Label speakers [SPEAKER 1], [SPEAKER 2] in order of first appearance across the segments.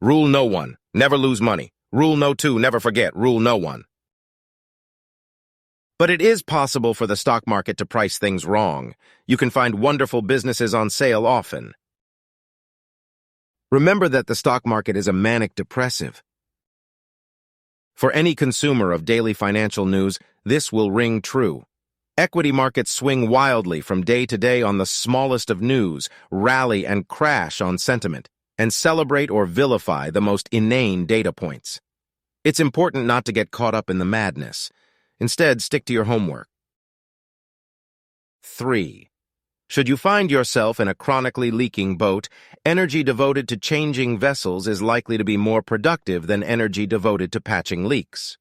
[SPEAKER 1] Rule no one. Never lose money. Rule no two. Never forget. Rule no one. But it is possible for the stock market to price things wrong. You can find wonderful businesses on sale often. Remember that the stock market is a manic depressive. For any consumer of daily financial news, this will ring true. Equity markets swing wildly from day to day on the smallest of news, rally and crash on sentiment, and celebrate or vilify the most inane data points. It's important not to get caught up in the madness. Instead, stick to your homework. 3. Should you find yourself in a chronically leaking boat, energy devoted to changing vessels is likely to be more productive than energy devoted to patching leaks.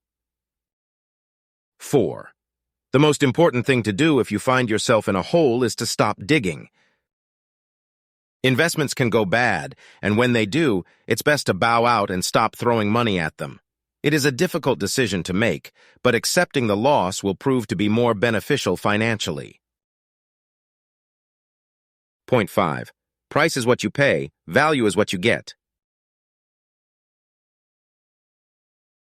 [SPEAKER 1] 4. The most important thing to do if you find yourself in a hole is to stop digging. Investments can go bad, and when they do, it's best to bow out and stop throwing money at them. It is a difficult decision to make, but accepting the loss will prove to be more beneficial financially. Point 5. Price is what you pay, value is what you get.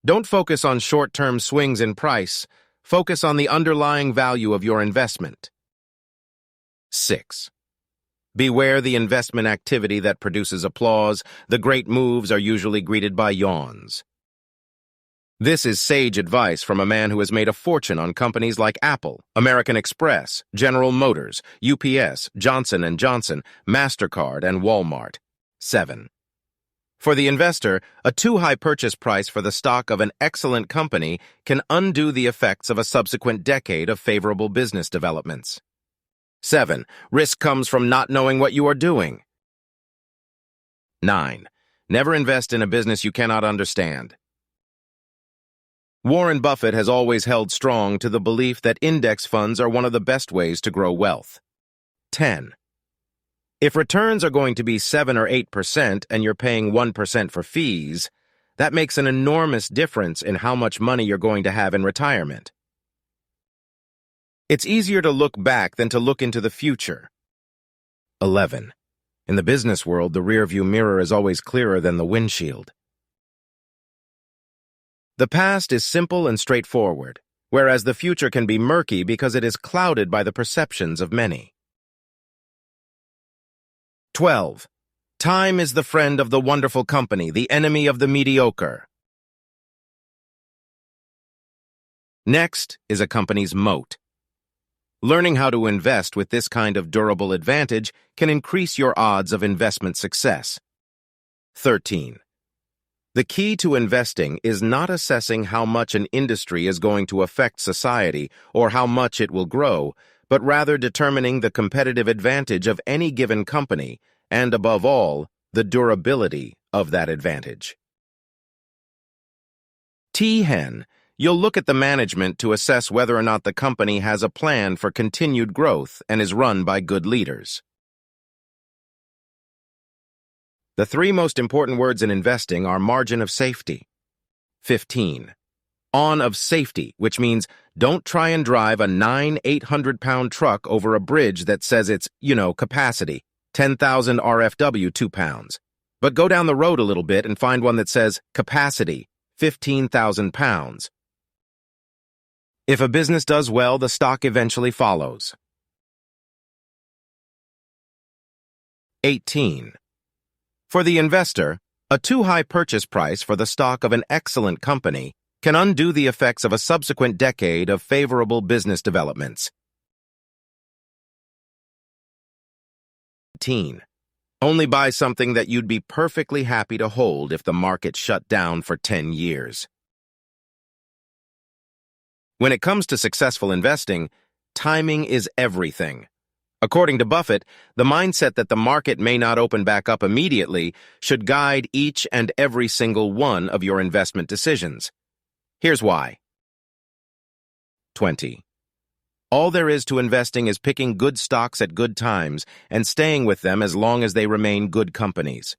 [SPEAKER 1] Don't focus on short-term swings in price. Focus on the underlying value of your investment. 6. Beware the investment activity that produces applause. The great moves are usually greeted by yawns. This is sage advice from a man who has made a fortune on companies like Apple, American Express, General Motors, UPS, Johnson & Johnson, MasterCard, and Walmart. 7. For the investor, a too high purchase price for the stock of an excellent company can undo the effects of a subsequent decade of favorable business developments. 7. Risk comes from not knowing what you are doing. 9. Never invest in a business you cannot understand. Warren Buffett has always held strong to the belief that index funds are one of the best ways to grow wealth. 10. If returns are going to be 7 or 8% and you're paying 1% for fees, that makes an enormous difference in how much money you're going to have in retirement. It's easier to look back than to look into the future. 11. In the business world, the rearview mirror is always clearer than the windshield. The past is simple and straightforward, whereas the future can be murky because it is clouded by the perceptions of many. 12. Time is the friend of the wonderful company, the enemy of the mediocre. Next is a company's moat. Learning how to invest with this kind of durable advantage can increase your odds of investment success. 13. The key to investing is not assessing how much an industry is going to affect society or how much it will grow, but rather determining the competitive advantage of any given company and, above all, the durability of that advantage. T-Hen, you'll look at the management to assess whether or not the company has a plan for continued growth and is run by good leaders. The 3 most important words in investing are margin of safety. 15. On of safety, which means don't try and drive a 800-pound truck over a bridge that says it's, capacity, 10,000 RFW 2 pounds. But go down the road a little bit and find one that says capacity, 15,000 pounds. If a business does well, the stock eventually follows. 18. For the investor, a too high purchase price for the stock of an excellent company can undo the effects of a subsequent decade of favorable business developments. 18. Only buy something that you'd be perfectly happy to hold if the market shut down for 10 years. When it comes to successful investing, timing is everything. According to Buffett, the mindset that the market may not open back up immediately should guide each and every single one of your investment decisions. Here's why. 20. All there is to investing is picking good stocks at good times and staying with them as long as they remain good companies.